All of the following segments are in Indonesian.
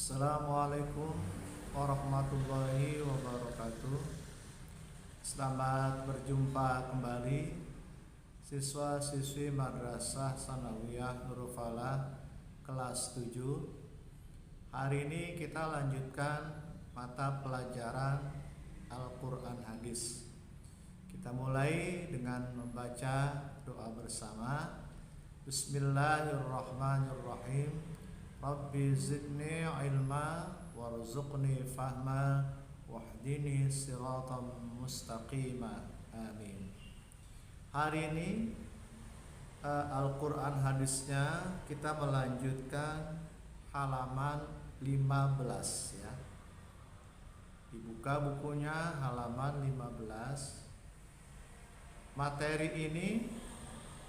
Assalamualaikum warahmatullahi wabarakatuh. Selamat berjumpa kembali siswa-siswi Madrasah Tsanawiyah Nurul Falah kelas 7. Hari ini kita lanjutkan mata pelajaran Al-Quran Hadis. Kita mulai dengan membaca doa bersama. Bismillahirrahmanirrahim. Rabbi zidni ilma warzuqni fahma wahdini siratan mustaqima. Amin. Hari ini Al-Quran hadisnya kita melanjutkan halaman 15 ya. Dibuka bukunya halaman 15. Materi ini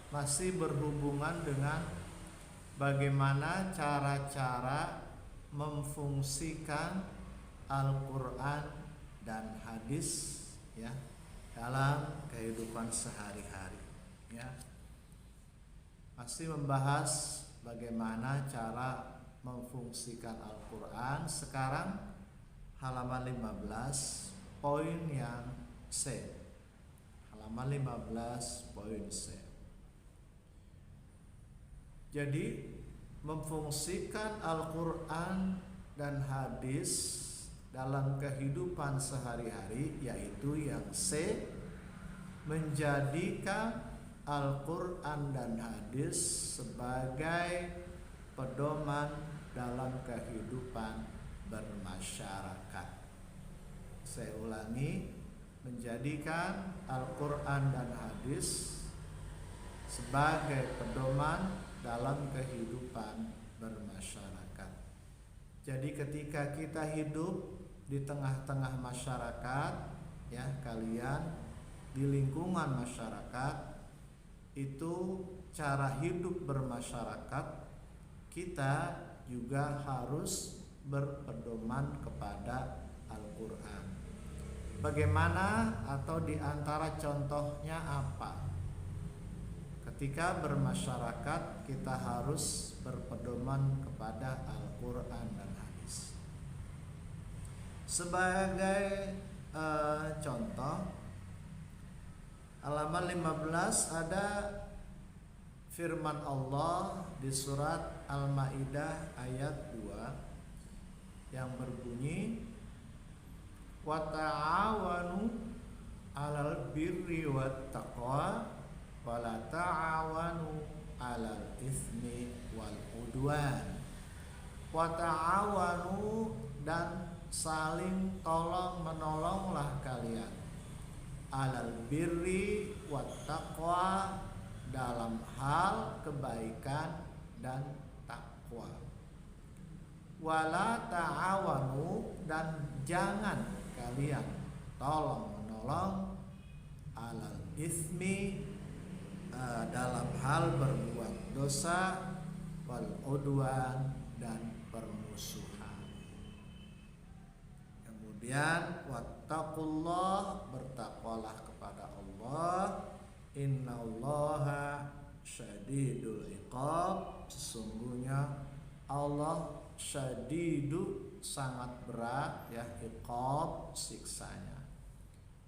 masih berhubungan dengan bagaimana cara-cara memfungsikan Al-Quran dan hadis ya dalam kehidupan sehari-hari ya. Masih membahas bagaimana cara memfungsikan Al-Quran. Sekarang halaman 15 poin yang C. Halaman 15 poin C. Jadi memfungsikan Al-Quran dan hadis dalam kehidupan sehari-hari, yaitu yang C, menjadikan Al-Quran dan hadis sebagai pedoman dalam kehidupan bermasyarakat. Saya ulangi, menjadikan Al-Quran dan hadis sebagai pedoman dalam kehidupan bermasyarakat. Jadi ketika kita hidup di tengah-tengah masyarakat ya, kalian di lingkungan masyarakat, itu cara hidup bermasyarakat kita juga harus berpedoman kepada Al-Quran. Bagaimana atau di antara contohnya apa? Ketika bermasyarakat kita harus berpedoman kepada Al-Quran dan hadis. Sebagai contoh, halaman 15 ada firman Allah di surat Al-Maidah ayat 2 yang berbunyi, wa ta'awanu 'alal birri wat taqwa wala ta'awanu 'alal itsmi wal udwan. Wa ta'awanu, dan saling tolong menolonglah kalian, 'alal birri wat taqwa, dalam hal kebaikan dan takwa. Wala ta'awanu, dan jangan kalian tolong menolong, 'alal itsmi, dalam hal berbuat dosa, wal udwan, dan permusuhan. Kemudian wattaqullah, bertakwalah kepada Allah, innallaha syadidul iqab, sesungguhnya Allah syadidu, sangat berat ya, iqab, siksanya.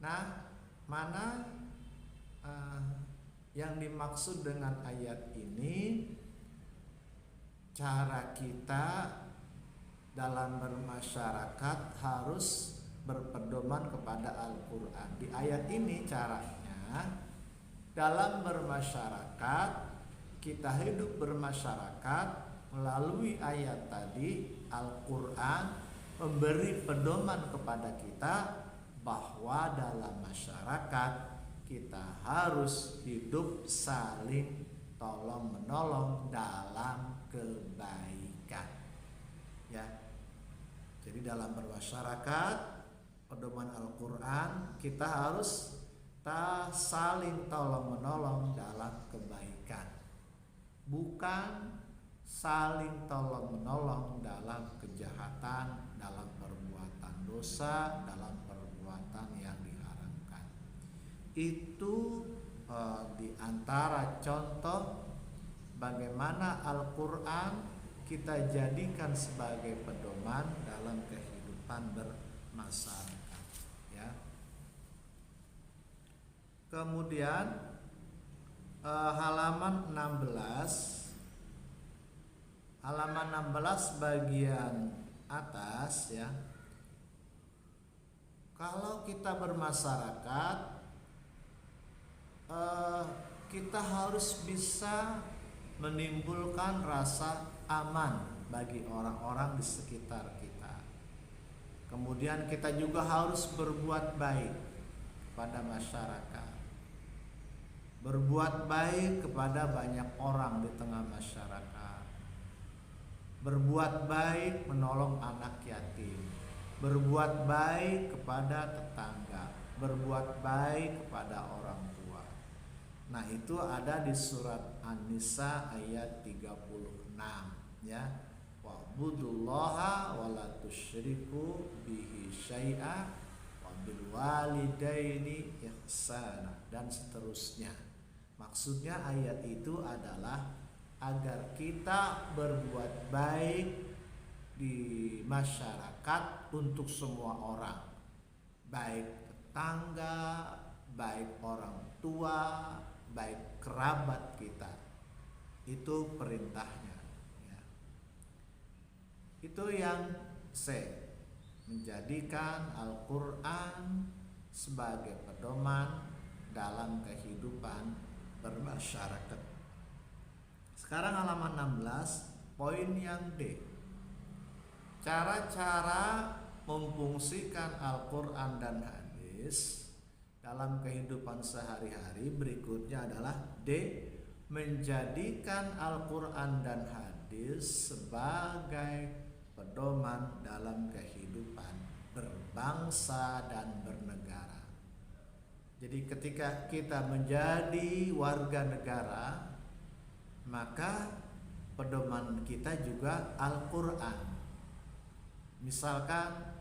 Nah, mana yang dimaksud dengan ayat ini? Cara kita dalam bermasyarakat harus berpedoman kepada Al-Quran. Di ayat ini caranya dalam bermasyarakat, kita hidup bermasyarakat melalui ayat tadi. Al-Quran memberi pedoman kepada kita bahwa dalam masyarakat kita harus hidup saling tolong menolong dalam kebaikan ya. Jadi dalam bermasyarakat, pedoman Al-Quran, kita harus saling tolong menolong dalam kebaikan, bukan saling tolong menolong dalam kejahatan, dalam perbuatan dosa, dalam perbuatan yang diharamkan. Itu di antara contoh bagaimana Al-Quran kita jadikan sebagai pedoman dalam kehidupan bermasyarakat, ya. Kemudian halaman 16 bagian atas, ya. Kalau kita bermasyarakat, kita harus bisa menimbulkan rasa aman bagi orang-orang di sekitar kita. Kemudian kita juga harus berbuat baik kepada masyarakat, berbuat baik kepada banyak orang di tengah masyarakat, berbuat baik menolong anak yatim, berbuat baik kepada tetangga, berbuat baik kepada orang tua. Nah, itu ada di surat An-Nisa ayat 36, ya. Wa'budullaha wa la tusyriku bihi syai'a wa bil walidaini ihsana, dan seterusnya. Maksudnya ayat itu adalah agar kita berbuat baik di masyarakat untuk semua orang, baik tetangga, baik orang tua, baik kerabat kita. Itu perintahnya, ya. Itu yang C, menjadikan Al-Quran sebagai pedoman dalam kehidupan bermasyarakat. Sekarang halaman 16, poin yang D, cara-cara memfungsikan Al-Quran dan hadis dalam kehidupan sehari-hari. Berikutnya adalah D, menjadikan Al-Quran dan hadis sebagai pedoman dalam kehidupan berbangsa dan bernegara. Jadi ketika kita menjadi warga negara, maka pedoman kita juga Al-Quran. Misalkan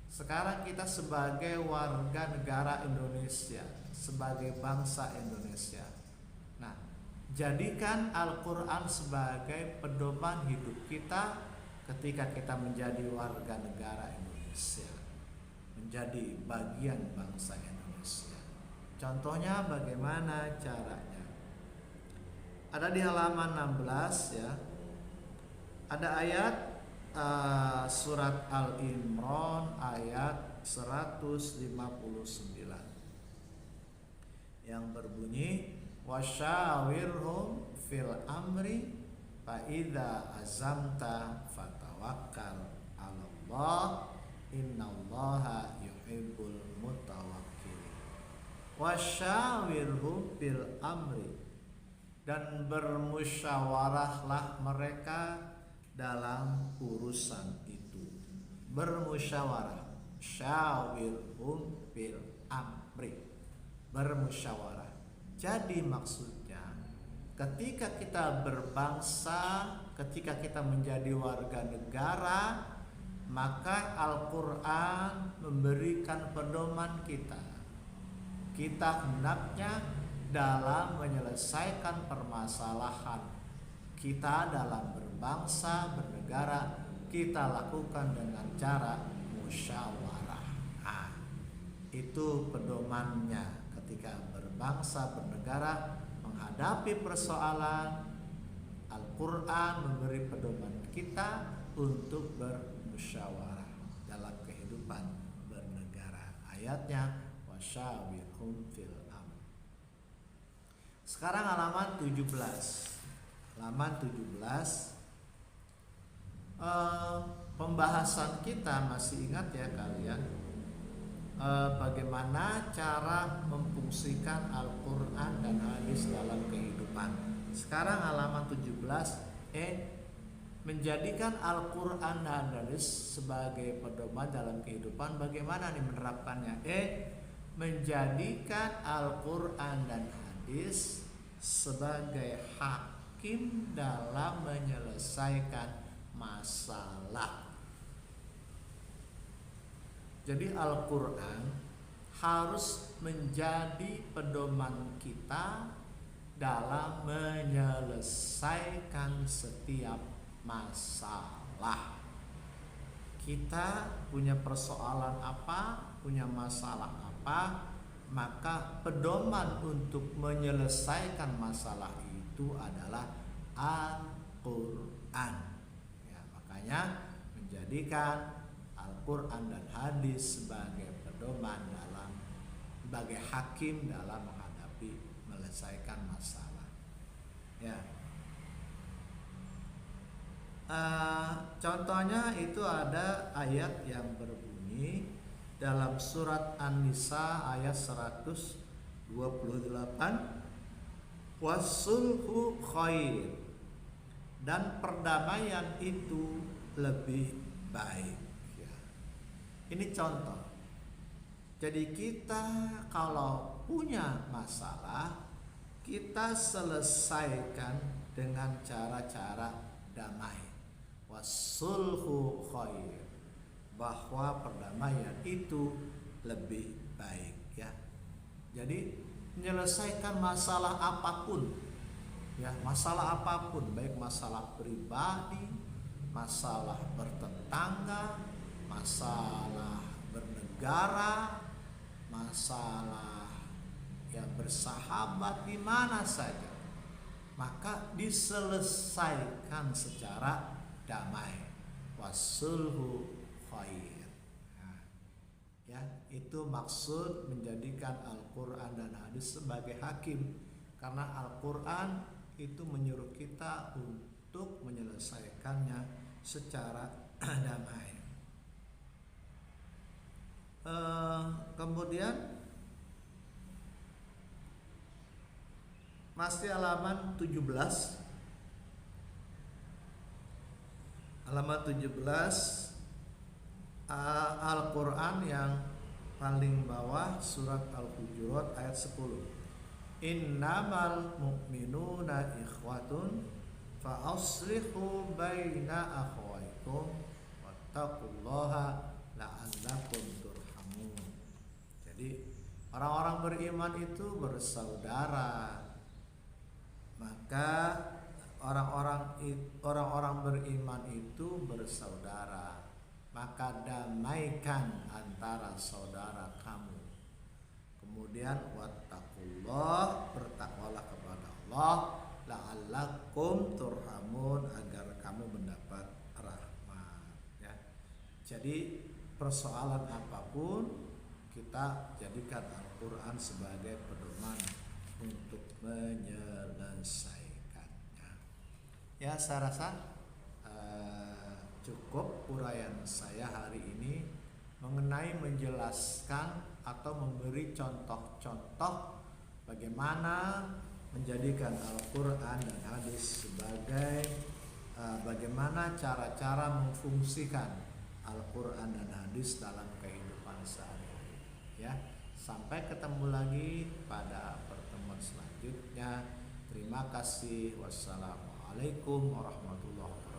sekarang kita sebagai warga negara Indonesia, sebagai bangsa Indonesia. Nah, jadikan Al-Quran sebagai pedoman hidup kita ketika kita menjadi warga negara Indonesia, menjadi bagian bangsa Indonesia. Contohnya bagaimana caranya? Ada di halaman 16, ya. Ada ayat surat Al-Imran ayat 159 yang berbunyi wasyawirhum fil amri fa idza azamta fatawakkal 'alallah innallaha yuhibbul mutawakkilin. Wasyawirhum fil amri, dan bermusyawarahlah mereka dalam urusan itu. Bermusyawarah, syawirhum fil amri, bermusyawarah. Jadi maksudnya ketika kita berbangsa, ketika kita menjadi warga negara, maka Al-Quran memberikan pedoman kita. Kita hendaknya dalam menyelesaikan permasalahan kita dalam berbangsa, bernegara, kita lakukan dengan cara musyawarah. Nah, itu pedomannya ketika berbangsa, bernegara, menghadapi persoalan. Al-Quran memberi pedoman kita untuk bermusyawarah dalam kehidupan bernegara. Ayatnya wasyawirhum fil amr. Sekarang halaman 17. Halaman 17, pembahasan kita masih ingat ya kalian, bagaimana cara memfungsikan Al-Quran dan hadis dalam kehidupan. Sekarang halaman 17, menjadikan Al-Quran dan hadis sebagai pedoman dalam kehidupan. Bagaimana nih menerapkannya? Menjadikan Al-Quran dan hadis sebagai hakim dalam menyelesaikan masalah. Jadi Al-Quran harus menjadi pedoman kita dalam menyelesaikan setiap masalah. Kita punya persoalan apa, punya masalah apa, maka pedoman untuk menyelesaikan masalah itu adalah Al-Quran. Ya, makanya menjadikan Al-Quran dan hadis sebagai pedoman dalam, sebagai hakim dalam menghadapi, menyelesaikan masalah. Ya. Contohnya itu ada ayat yang berbunyi dalam surat An-Nisa ayat 128, wasulhu khair, dan perdamaian itu lebih baik. Ya. Ini contoh. Jadi kita kalau punya masalah, kita selesaikan dengan cara-cara damai. Wasulhu khair, bahwa perdamaian itu lebih baik, ya. Jadi menyelesaikan masalah apapun, ya, masalah apapun, baik masalah pribadi, masalah bertetangga, masalah bernegara, masalah ya bersahabat, di mana saja, maka diselesaikan secara damai. Wasulhu khair. Nah, ya, itu maksud menjadikan Al-Quran dan hadis sebagai hakim, karena Al-Quran itu menyuruh kita untuk menyelesaikannya secara damai. Kemudian masih halaman 17. Halaman 17, Al-Quran yang paling bawah, surat Al-Hujurat ayat 10. Innamal mu'minuna ikhwatun fa aslihu baina akhwaikum wattaqullaha la'allakum turhamun. Jadi orang-orang beriman itu bersaudara, maka orang-orang beriman itu bersaudara, maka damaikan antara saudara kamu. Kemudian wattaqullah, bertakwalah kepada Allah, la'allakum turhamun, agar kamu mendapat rahmat, ya. Jadi persoalan apapun kita jadikan Al-Quran sebagai pedoman untuk menyelesaikannya. Ya, saya rasa cukup uraian saya hari ini mengenai menjelaskan atau memberi contoh-contoh bagaimana menjadikan Al-Quran dan hadis sebagai bagaimana cara-cara memfungsikan Al-Quran dan hadis dalam kehidupan sehari-hari. Ya, sampai ketemu lagi pada pertemuan selanjutnya. Terima kasih. Wassalamualaikum warahmatullahi wabarakatuh.